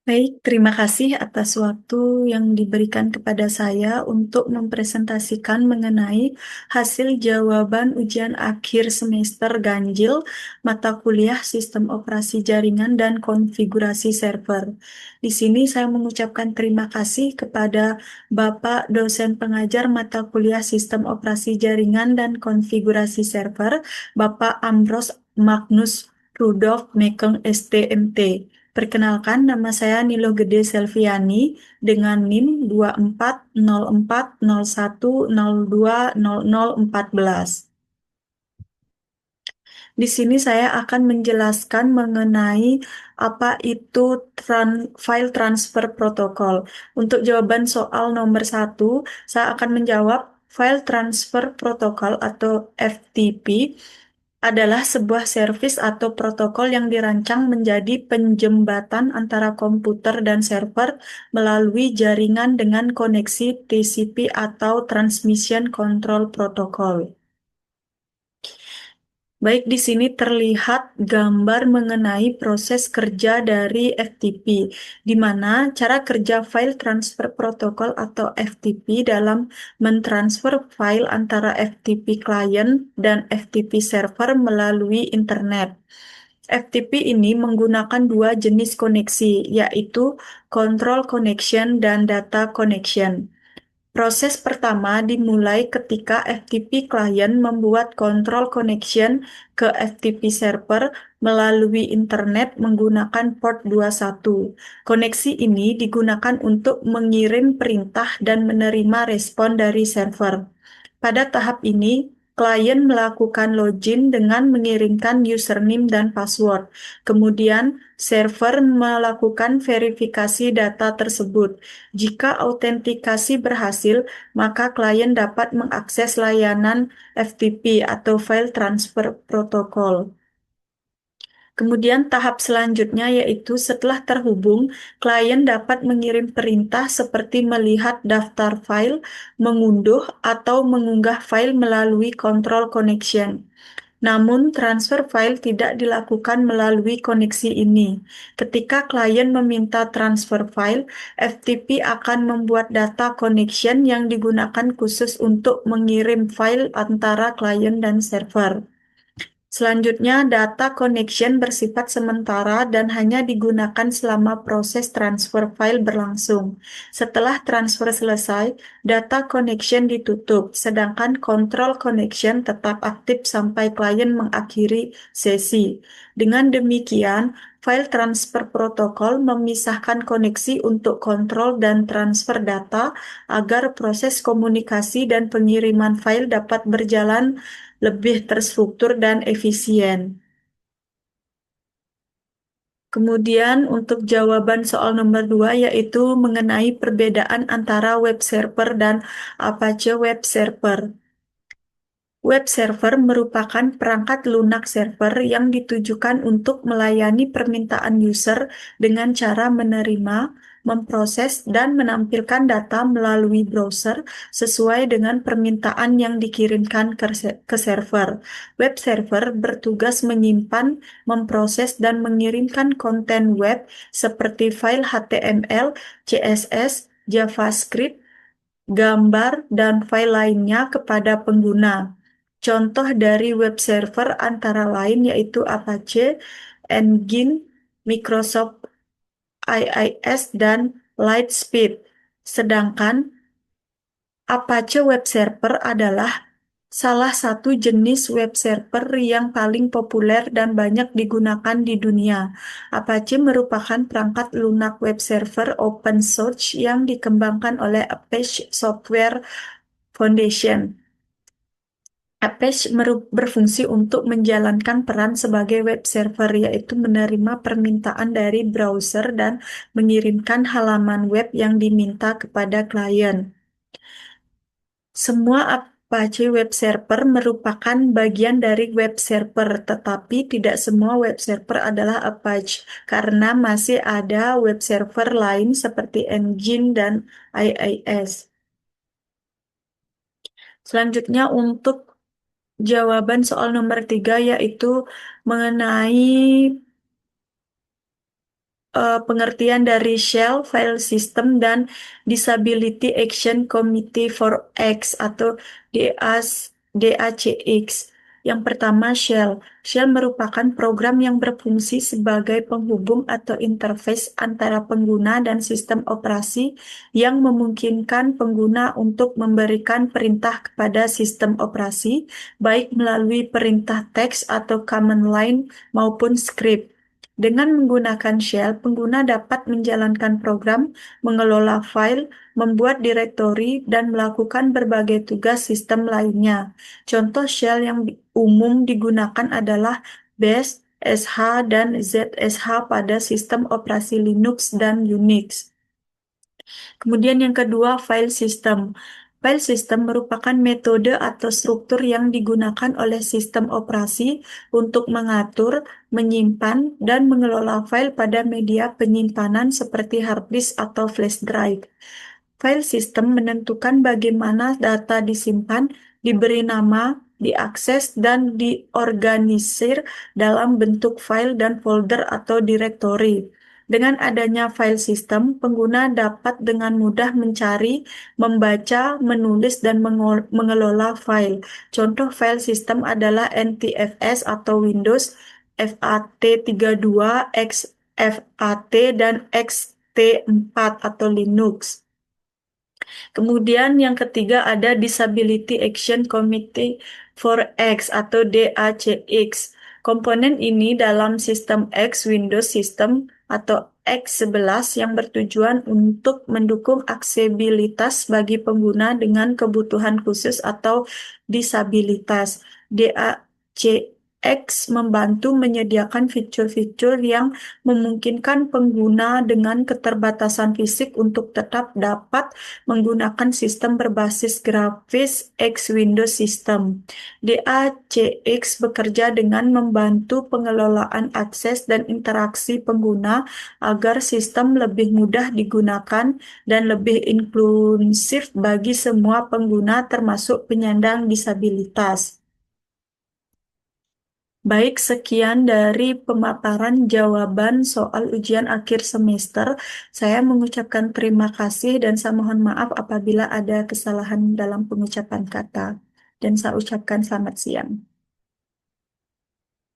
Baik, terima kasih atas waktu yang diberikan kepada saya untuk mempresentasikan mengenai hasil jawaban ujian akhir semester ganjil mata kuliah Sistem Operasi Jaringan dan Konfigurasi Server. Di sini saya mengucapkan terima kasih kepada Bapak dosen pengajar mata kuliah Sistem Operasi Jaringan dan Konfigurasi Server, Bapak Ambros Magnus Rudolf Mekeng STMT. Perkenalkan, nama saya Nilo Gede Selviani dengan NIM 240401020014. Di sini saya akan menjelaskan mengenai apa itu file transfer protokol. Untuk jawaban soal nomor satu, saya akan menjawab file transfer protokol atau FTP adalah sebuah servis atau protokol yang dirancang menjadi penjembatan antara komputer dan server melalui jaringan dengan koneksi TCP atau Transmission Control Protocol. Baik, di sini terlihat gambar mengenai proses kerja dari FTP, di mana cara kerja file transfer protokol atau FTP dalam mentransfer file antara FTP client dan FTP server melalui internet. FTP ini menggunakan dua jenis koneksi, yaitu control connection dan data connection. Proses pertama dimulai ketika FTP client membuat control connection ke FTP server melalui internet menggunakan port 21. Koneksi ini digunakan untuk mengirim perintah dan menerima respon dari server. Pada tahap ini, klien melakukan login dengan mengirimkan username dan password. Kemudian, server melakukan verifikasi data tersebut. Jika autentikasi berhasil, maka klien dapat mengakses layanan FTP atau File Transfer Protocol. Kemudian tahap selanjutnya yaitu setelah terhubung, klien dapat mengirim perintah seperti melihat daftar file, mengunduh, atau mengunggah file melalui control connection. Namun, transfer file tidak dilakukan melalui koneksi ini. Ketika klien meminta transfer file, FTP akan membuat data connection yang digunakan khusus untuk mengirim file antara klien dan server. Selanjutnya, data connection bersifat sementara dan hanya digunakan selama proses transfer file berlangsung. Setelah transfer selesai, data connection ditutup, sedangkan control connection tetap aktif sampai klien mengakhiri sesi. Dengan demikian, file transfer protokol memisahkan koneksi untuk kontrol dan transfer data agar proses komunikasi dan pengiriman file dapat berjalan lebih terstruktur dan efisien. Kemudian untuk jawaban soal nomor 2 yaitu mengenai perbedaan antara web server dan Apache Web Server. Web server merupakan perangkat lunak server yang ditujukan untuk melayani permintaan user dengan cara menerima, memproses, dan menampilkan data melalui browser sesuai dengan permintaan yang dikirimkan ke server. Web server bertugas menyimpan, memproses, dan mengirimkan konten web seperti file HTML, CSS, JavaScript, gambar, dan file lainnya kepada pengguna. Contoh dari web server antara lain yaitu Apache, Nginx, Microsoft IIS, dan Lightspeed. Sedangkan Apache Web Server adalah salah satu jenis web server yang paling populer dan banyak digunakan di dunia. Apache merupakan perangkat lunak web server open source yang dikembangkan oleh Apache Software Foundation. Apache berfungsi untuk menjalankan peran sebagai web server, yaitu menerima permintaan dari browser dan mengirimkan halaman web yang diminta kepada klien. Semua Apache Web Server merupakan bagian dari web server, tetapi tidak semua web server adalah Apache, karena masih ada web server lain seperti Nginx dan IIS. Selanjutnya untuk jawaban soal nomor 3 yaitu mengenai pengertian dari Shell File System dan Disability Action Committee for X atau DACX. Yang pertama, Shell. Shell merupakan program yang berfungsi sebagai penghubung atau interface antara pengguna dan sistem operasi yang memungkinkan pengguna untuk memberikan perintah kepada sistem operasi, baik melalui perintah teks atau command line maupun script. Dengan menggunakan shell, pengguna dapat menjalankan program, mengelola file, membuat direktori, dan melakukan berbagai tugas sistem lainnya. Contoh shell yang umum digunakan adalah bash, sh, dan zsh pada sistem operasi Linux dan Unix. Kemudian yang kedua, file system. File system merupakan metode atau struktur yang digunakan oleh sistem operasi untuk mengatur, menyimpan, dan mengelola file pada media penyimpanan seperti hard disk atau flash drive. File system menentukan bagaimana data disimpan, diberi nama, diakses, dan diorganisir dalam bentuk file dan folder atau direktori. Dengan adanya file system, pengguna dapat dengan mudah mencari, membaca, menulis, dan mengelola file. Contoh file system adalah NTFS atau Windows, FAT32, XFAT, dan XT4 atau Linux. Kemudian yang ketiga ada Disability Action Committee for X atau DACX. Komponen ini dalam sistem X Windows System atau X11 yang bertujuan untuk mendukung aksesibilitas bagi pengguna dengan kebutuhan khusus atau disabilitas. DACX membantu menyediakan fitur-fitur yang memungkinkan pengguna dengan keterbatasan fisik untuk tetap dapat menggunakan sistem berbasis grafis X Windows System. DACX bekerja dengan membantu pengelolaan akses dan interaksi pengguna agar sistem lebih mudah digunakan dan lebih inklusif bagi semua pengguna termasuk penyandang disabilitas. Baik, sekian dari pemaparan jawaban soal ujian akhir semester. Saya mengucapkan terima kasih dan saya mohon maaf apabila ada kesalahan dalam pengucapan kata. Dan saya ucapkan selamat siang.